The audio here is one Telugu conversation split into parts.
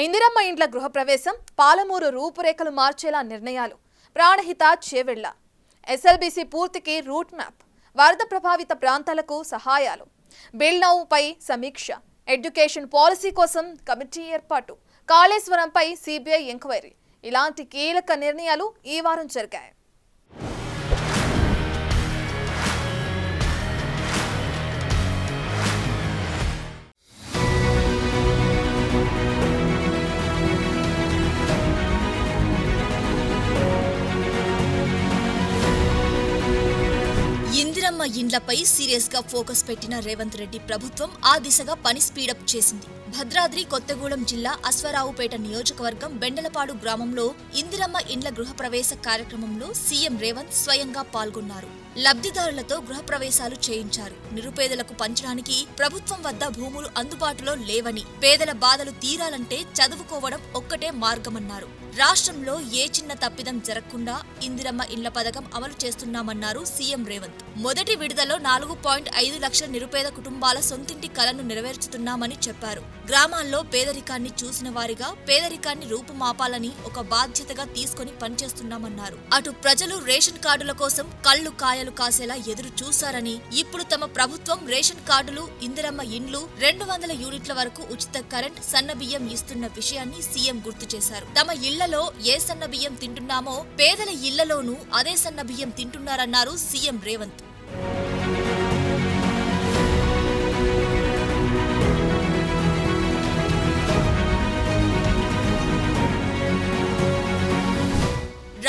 ఇందిరమ్మ ఇండ్ల గృహప్రవేశం, పాలమూరు రూపురేఖలు మార్చేలా నిర్ణయాలు, ప్రాణహిత చేవెళ్ల, ఎస్ఎల్బీసీ పూర్తికి రూట్ మ్యాప్, వరద ప్రభావిత ప్రాంతాలకు సహాయాలు, బిల్ నౌ పై సమీక్ష, ఎడ్యుకేషన్ పాలసీ కోసం కమిటీ ఏర్పాటు, కాళేశ్వరంపై సిబిఐ ఎంక్వైరీ ఇలాంటి కీలక నిర్ణయాలు ఈ వారం జరిగాయి. ఇందిరమ్మ ఇండ్లపై సీరియస్ గా ఫోకస్ పెట్టిన రేవంత్ రెడ్డి ప్రభుత్వం ఆ దిశగా పని స్పీడప్ చేసింది. భద్రాద్రి కొత్తగూడెం జిల్లా అశ్వారావుపేట నియోజకవర్గం బెండలపాడు గ్రామంలో ఇందిరమ్మ ఇండ్ల గృహప్రవేశ కార్యక్రమంలో సీఎం రేవంత్ స్వయంగా పాల్గొన్నారు. లబ్ధిదారులతో గృహప్రవేశాలు చేయించారు. నిరుపేదలకు పంచడానికి ప్రభుత్వం వద్ద భూములు అందుబాటులో లేవని, పేదల బాధలు తీరాలంటే చదువుకోవడం ఒక్కటే మార్గమన్నారు. రాష్ట్రంలో ఏ చిన్న తప్పిదం జరగకుండా ఇందిరమ్మ ఇండ్ల పథకం అమలు చేస్తున్నామన్నారు సీఎం రేవంత్. మొదటి విడతలో 4.5 లక్షల నిరుపేద కుటుంబాల సొంతింటి కలను నెరవేర్చుతున్నామని చెప్పారు. గ్రామాల్లో పేదరికాన్ని చూసిన వారిగా పేదరికాన్ని రూపుమాపాలని ఒక బాధ్యతగా తీసుకుని పనిచేస్తున్నామన్నారు. అటు ప్రజలు రేషన్ కార్డుల కోసం కళ్లు కాయలు కాసేలా ఎదురు చూశారని, ఇప్పుడు తమ ప్రభుత్వం రేషన్ కార్డులు, ఇందిరమ్మ ఇండ్లు, 200 యూనిట్ల వరకు ఉచిత కరెంట్, సన్నబియ్యం ఇస్తున్న విషయాన్ని సీఎం గుర్తు చేశారు. తమ ఇళ్లలో ఏ సన్నబియ్యం తింటున్నామో పేదల ఇళ్లలోనూ అదే సన్నబియ్యం తింటున్నారన్నారు సీఎం రేవంత్.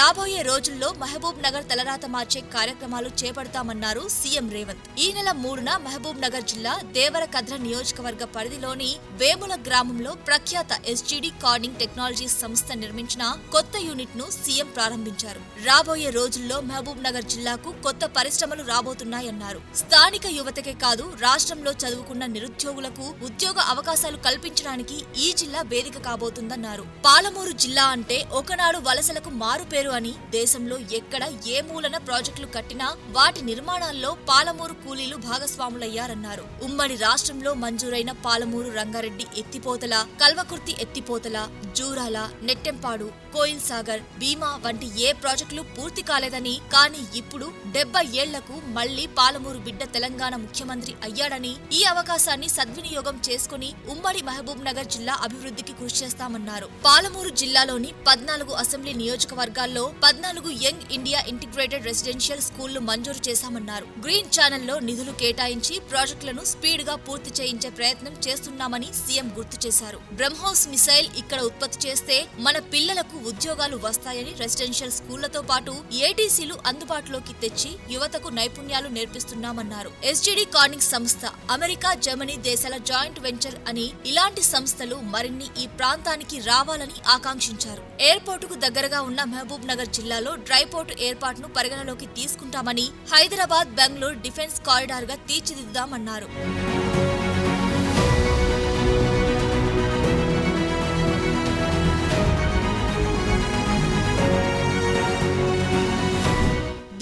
రాబోయే రోజుల్లో మహబూబ్ నగర్ తలరాత మార్చే కార్యక్రమాలు చేపడతామన్నారు సీఎం రేవంత్. ఈ నెల 3న మహబూబ్ నగర్ జిల్లా దేవరకద్ర నియోజకవర్గ పరిధిలోని వేముల గ్రామంలో ప్రఖ్యాత ఎస్జీడీ కార్డింగ్ టెక్నాలజీస్ సంస్థ నిర్మించిన కొత్త యూనిట్ ను సీఎం ప్రారంభించారు. రాబోయే రోజుల్లో మహబూబ్ నగర్ జిల్లాకు కొత్త పరిశ్రమలు రాబోతున్నాయన్నారు. స్థానిక యువతకే కాదు, రాష్ట్రంలో చదువుకున్న నిరుద్యోగులకు ఉద్యోగ అవకాశాలు కల్పించడానికి ఈ జిల్లా వేదిక కాబోతుందన్నారు. పాలమూరు జిల్లా అంటే ఒకనాడు వలసలకు మారుపేరు అని, దేశంలో ఎక్కడ ఏ మూలన ప్రాజెక్టులు కట్టినా వాటి నిర్మాణాల్లో పాలమూరు కూలీలు భాగస్వాములయ్యారన్నారు. ఉమ్మడి రాష్ట్రంలో మంజూరైన పాలమూరు రంగారెడ్డి ఎత్తిపోతల, కల్వకుర్తి ఎత్తిపోతల, జూరాల, నెట్టెంపాడు, కోయిల్ సాగర్, భీమా వంటి ఏ ప్రాజెక్టులు పూర్తి కాలేదని, కానీ ఇప్పుడు 70 ఏళ్లకు మళ్లీ పాలమూరు బిడ్డ తెలంగాణ ముఖ్యమంత్రి అయ్యాడని, ఈ అవకాశాన్ని సద్వినియోగం చేసుకుని ఉమ్మడి మహబూబ్ నగర్ జిల్లా అభివృద్ధికి కృషి చేస్తామన్నారు. పాలమూరు జిల్లాలోని 14 అసెంబ్లీ నియోజకవర్గాల్లో 14 యంగ్ ఇండియా ఇంటిగ్రేటెడ్ రెసిడెన్షియల్ స్కూళ్లు మంజూరు చేశామన్నారు. గ్రీన్ ఛానల్లో నిధులు కేటాయించి ప్రాజెక్టులను స్పీడ్ గా పూర్తి చేయించే ప్రయత్నం చేస్తున్నామని సీఎం గుర్తు చేశారు. బ్రహ్మోస్ మిసైల్ ఇక్కడ ఉత్పత్తి చేస్తే మన పిల్లలకు ఉద్యోగాలు వస్తాయని, రెసిడెన్షియల్ స్కూళ్లతో పాటు ఏటీసీలు అందుబాటులోకి తెచ్చి యువతకు నైపుణ్యాలు నేర్పిస్తున్నామన్నారు. ఎస్జీడీ కార్డింగ్ సంస్థ అమెరికా, జర్మనీ దేశాల జాయింట్ వెంచర్ అని, ఇలాంటి సంస్థలు మరిన్ని ఈ ప్రాంతానికి రావాలని ఆకాంక్షించారు. ఎయిర్పోర్టుకు దగ్గరగా ఉన్న మహబూబ్ నగర్ జిల్లాలో డ్రైపోర్టు ఏర్పాటును పరిగణలోకి తీసుకుంటామని, హైదరాబాద్, బెంగళూరు డిఫెన్స్ కారిడార్ గా తీర్చిదిద్దామన్నారు.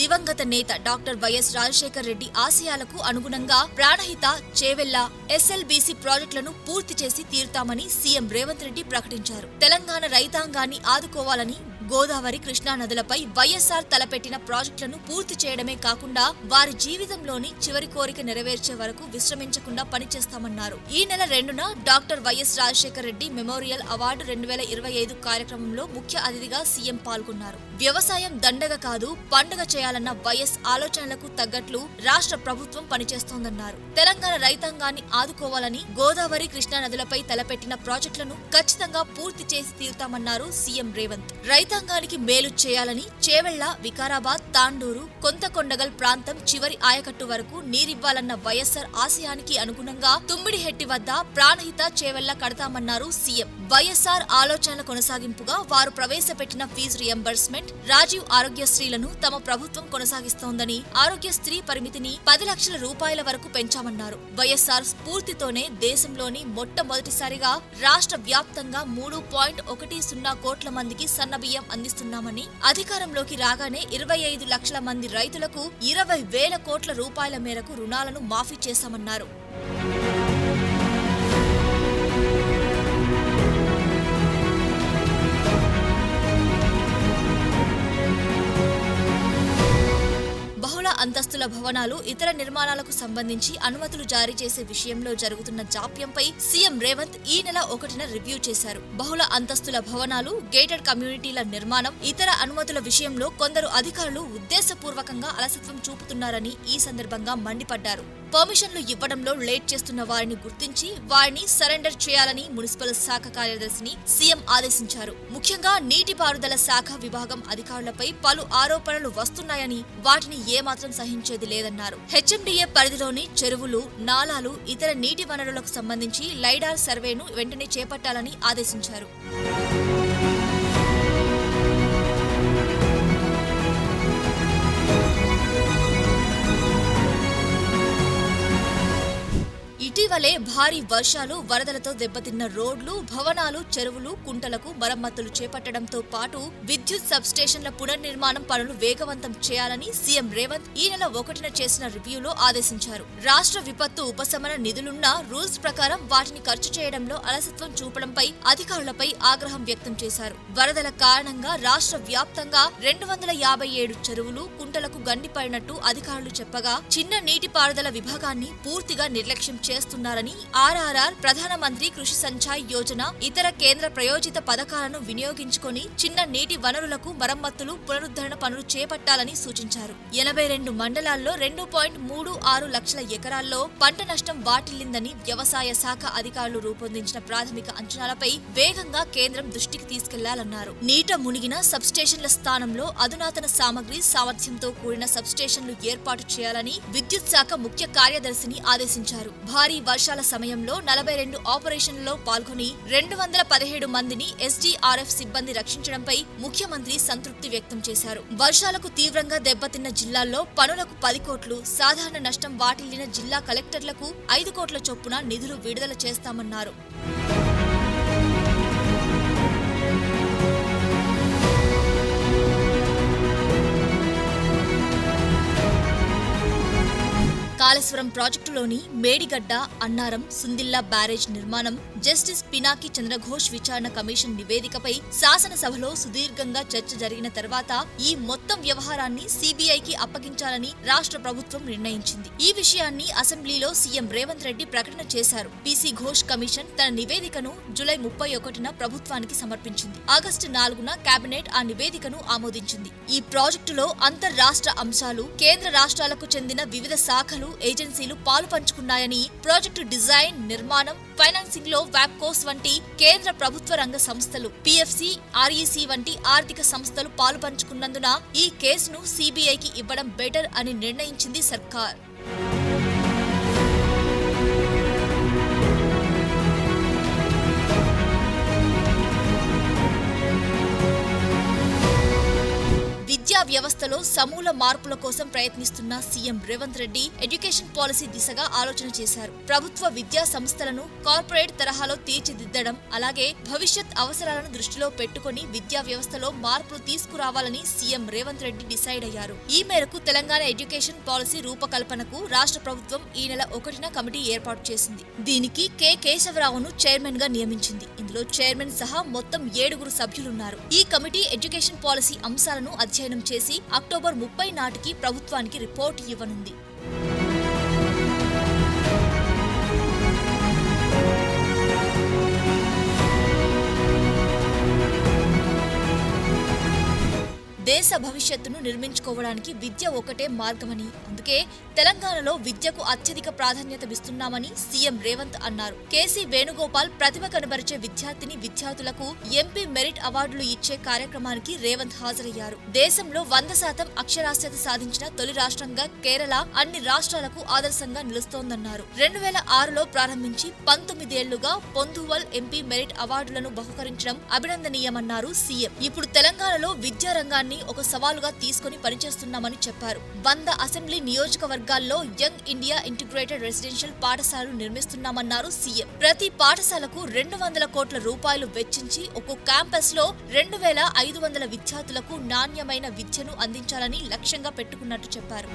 దివంగత నేత డాక్టర్ వైఎస్ రాజశేఖర్ రెడ్డి ఆశయాలకు అనుగుణంగా ప్రాణహిత, చేవెళ్ల, ఎస్ఎల్బీసీ ప్రాజెక్టులను పూర్తి చేసి తీరుతామని సీఎం రేవంత్ రెడ్డి ప్రకటించారు. తెలంగాణ రైతాంగాన్ని ఆదుకోవాలని, గోదావరి, కృష్ణా నదులపై వైఎస్ఆర్ తలపెట్టిన ప్రాజెక్టులను పూర్తి చేయడమే కాకుండా వారి జీవితంలోని చివరి కోరిక నెరవేర్చే వరకు విశ్రమించకుండా పనిచేస్తామన్నారు. ఈ నెల 2న doctor YS Rajasekhar Reddy memorial award 2025 కార్యక్రమంలో ముఖ్య అతిథిగా సీఎం పాల్గొన్నారు. వ్యవసాయం దండగ కాదు, పండుగ చేయాలన్న వైఎస్ ఆలోచనలకు తగ్గట్లు రాష్ట్ర ప్రభుత్వం పనిచేస్తోందన్నారు. తెలంగాణ రైతాంగాన్ని ఆదుకోవాలని, గోదావరి, కృష్ణా నదులపై తలపెట్టిన ప్రాజెక్టులను ఖచ్చితంగా పూర్తి చేసి తీరుతామన్నారు సీఎం రేవంత్. రైతాంగానికి మేలు చేయాలని చేవెళ్ల, వికారాబాద్, తాండూరు, కొంతకొండగల్ ప్రాంతం చివరి ఆయకట్టు వరకు నీరివ్వాలన్న వైఎస్ఆర్ ఆశయానికి అనుగుణంగా తుమ్మిడిహెట్టి వద్ద ప్రాణహిత చేవెళ్ల కడతామన్నారు సీఎం. వైఎస్ఆర్ ఆలోచనల కొనసాగింపుగా వారు ప్రవేశపెట్టిన ఫీజు రియంబర్స్మెంట్, రాజీవ్ ఆరోగ్యశ్రీలను తమ ప్రభుత్వం కొనసాగిస్తోందని, ఆరోగ్యశ్రీ పరిమితిని 10 లక్షల రూపాయల వరకు పెంచామన్నారు. వైఎస్ఆర్ స్ఫూర్తితోనే దేశంలోని మొట్టమొదటిసారిగా రాష్ట్ర వ్యాప్తంగా 3.10 కోట్ల మందికి సన్నబియ్యం అందిస్తున్నామని, అధికారంలోకి రాగానే 25 లక్షల మంది రైతులకు 20,000 కోట్ల రూపాయల మేరకు రుణాలను మాఫీ చేశామన్నారు. అంతస్తుల భవనాలు, ఇతర నిర్మాణాలకు సంబంధించి అనుమతులు జారీ చేసే విషయంలో జరుగుతున్న జాప్యంపై సీఎం రేవంత్ ఈ నెల 1న రివ్యూ చేశారు. బహుళ అంతస్తుల భవనాలు, గేటెడ్ కమ్యూనిటీల నిర్మాణం, ఇతర అనుమతుల విషయంలో కొందరు అధికారులు ఉద్దేశపూర్వకంగా అలసత్వం చూపుతున్నారని ఈ సందర్భంగా మండిపడ్డారు. పర్మిషన్లు ఇవ్వడంలో లేట్ చేస్తున్న వారిని గుర్తించి వారిని సరెండర్ చేయాలని మున్సిపల్ శాఖ కార్యదర్శిని సీఎం ఆదేశించారు. ముఖ్యంగా నీటిపారుదల శాఖ విభాగం అధికారులపై పలు ఆరోపణలు వస్తున్నాయని వాటిని ఏమాత్రం సహించేది లేదన్నారు. హెచ్ఎండిఏ పరిధిలోని చెరువులు, నాలాలు, ఇతర నీటి వనరులకు సంబంధించి లైడార్ సర్వేను వెంటనే చేపట్టాలని ఆదేశించారు. ఇటీవలే భారీ వర్షాలు, వరదలతో దెబ్బతిన్న రోడ్లు, భవనాలు, చెరువులు, కుంటలకు మరమ్మతులు చేపట్టడంతో పాటు విద్యుత్ సబ్స్టేషన్ల పునర్నిర్మాణం పనులు వేగవంతం చేయాలని సీఎం రేవంత్ ఈ నెల 1న చేసిన రివ్యూలో ఆదేశించారు. రాష్ట్ర విపత్తు ఉపశమన నిధులున్న రూల్స్ ప్రకారం వాటిని ఖర్చు చేయడంలో అలసత్వం చూపడంపై అధికారులపై ఆగ్రహం వ్యక్తం చేశారు. వరదల కారణంగా రాష్ట్ర వ్యాప్తంగా 257 చెరువులు, కుంటలకు గండిపడినట్టు అధికారులు చెప్పగా చిన్న నీటిపారుదల విభాగాన్ని పూర్తిగా నిర్లక్ష్యం చేస్తున్నారని, ఆర్ఆర్ఆర్, ప్రధానమంత్రి కృషి సంచాయ్ యోజన, ఇతర కేంద్ర ప్రయోజిత పథకాలను వినియోగించుకొని చిన్న నీటి వనరులకు మరమ్మతులు, పునరుద్ధరణ పనులు చేపట్టాలని సూచించారు. 82 మండలాల్లో 2.36 లక్షల ఎకరాల్లో పంట నష్టం వాటిల్లిందని వ్యవసాయ శాఖ అధికారులు రూపొందించిన ప్రాథమిక అంచనాలపై వేగంగా కేంద్రం దృష్టికి తీసుకెళ్లాలన్నారు. నీట మునిగిన సబ్స్టేషన్ల స్థానంలో అధునాతన సామగ్రి, సామర్థ్యంతో కూడిన సబ్స్టేషన్లు ఏర్పాటు చేయాలని విద్యుత్ శాఖ ముఖ్య కార్యదర్శిని ఆదేశించారు. భారీ వర్షాల సమయంలో 42 ఆపరేషన్లలో పాల్గొని 217 మందిని ఎస్డీఆర్ఎఫ్ సిబ్బంది రక్షించడంపై ముఖ్యమంత్రి సంతృప్తి వ్యక్తం చేశారు. వర్షాలకు తీవ్రంగా దెబ్బతిన్న జిల్లాల్లో పనులకు 10 కోట్లు, సాధారణ నష్టం వాటిల్లిన జిల్లా కలెక్టర్లకు 5 కోట్ల చొప్పున నిధులు విడుదల చేస్తామన్నారు. కాళేశ్వరం ప్రాజెక్టులోని మేడిగడ్డ, అన్నారం, సుందిల్లా బ్యారేజ్ నిర్మాణం, జస్టిస్ పినాకి చంద్రఘోష్ విచారణ కమిషన్ నివేదికపై శాసనసభలో సుదీర్ఘంగా చర్చ జరిగిన తర్వాత ఈ మొత్తం వ్యవహారాన్ని సీబీఐకి అప్పగించాలని రాష్ట్ర ప్రభుత్వం నిర్ణయించింది. ఈ విషయాన్ని అసెంబ్లీలో సీఎం రేవంత్ రెడ్డి ప్రకటన చేశారు. పీసీ ఘోష్ కమిషన్ తన నివేదికను జూలై 31న ప్రభుత్వానికి సమర్పించింది. ఆగస్టు 4న కేబినెట్ ఆ నివేదికను ఆమోదించింది. ఈ ప్రాజెక్టులో అంతర్రాష్ట్ర అంశాలు, కేంద్ర రాష్ట్రాలకు చెందిన వివిధ శాఖలు, ఏజెన్సీలు పాలు పంచుకున్నాయని, ప్రాజెక్టు డిజైన్, నిర్మాణం, ఫైనాన్సింగ్ లో వ్యాప్కోస్ వంటి కేంద్ర ప్రభుత్వ రంగ సంస్థలు, పీఎఫ్సీ, ఆర్ఈసీ వంటి ఆర్థిక సంస్థలు పాలు పంచుకున్నందున ఈ కేసును సీబీఐకి ఇవ్వడం బెటర్ అని నిర్ణయించింది సర్కార్. విద్యా వ్యవస్థలో సమూల మార్పుల కోసం ప్రయత్నిస్తున్న CM Revanth Reddy education policy దిశగా ఆలోచన చేశారు. ప్రభుత్వ విద్యా సంస్థలను కార్పొరేట్ తరహాలో తీర్చిదిద్దడం, అలాగే భవిష్యత్ అవసరాలను దృష్టిలో పెట్టుకుని విద్యా వ్యవస్థలో మార్పులు తీసుకురావాలని సీఎం రేవంత్ రెడ్డి డిసైడ్ అయ్యారు. ఈ మేరకు తెలంగాణ ఎడ్యుకేషన్ పాలసీ రూపకల్పనకు రాష్ట్ర ప్రభుత్వం ఈ నెల 1న కమిటీ ఏర్పాటు చేసింది. దీనికి కె కేశవరావును చైర్మన్ గా నియమించింది. ఇందులో చైర్మన్ సహా మొత్తం 7 సభ్యులున్నారు. ఈ కమిటీ ఎడ్యుకేషన్ పాలసీ అంశాలను అధ్యయనం చేసి అక్టోబర్ 30 నాటికి ప్రభుత్వానికి రిపోర్ట్ ఇవ్వనుంది. దేశ భవిష్యత్తును నిర్మించుకోవడానికి విద్య ఒకటే మార్గమని, అందుకే తెలంగాణలో విద్యకు అత్యధిక ప్రాధాన్యతనిస్తున్నామని సీఎం రేవంత్ అన్నారు. కేసీ వేణుగోపాల్ ప్రతిభ కనబరిచే విద్యార్థులకు ఎంపీ మెరిట్ అవార్డులు ఇచ్చే కార్యక్రమానికి రేవంత్ హాజరయ్యారు. దేశంలో 100% అక్షరాస్యత సాధించిన తొలి రాష్ట్రంగా కేరళ అన్ని రాష్ట్రాలకు ఆదర్శంగా నిలుస్తోందన్నారు. 2006లో ప్రారంభించి 19 ఏళ్లుగా పొందువల్ ఎంపీ మెరిట్ అవార్డులను బహుకరించడం అభినందనీయమన్నారు సీఎం. ఇప్పుడు తెలంగాణలో విద్యారంగాన్ని ఒక సవాలుగా తీసుకుని పనిచేస్తున్నామని చెప్పారు. 100 అసెంబ్లీ నియోజకవర్గాల్లో యంగ్ ఇండియా ఇంటిగ్రేటెడ్ రెసిడెన్షియల్ పాఠశాలలు నిర్మిస్తున్నామన్నారు సీఎం. ప్రతి పాఠశాలకు 200 కోట్ల రూపాయలు వెచ్చించి ఒక్కో క్యాంపస్ లో 2500 విద్యార్థులకు నాణ్యమైన విద్యను అందించాలని లక్ష్యంగా పెట్టుకున్నట్టు చెప్పారు.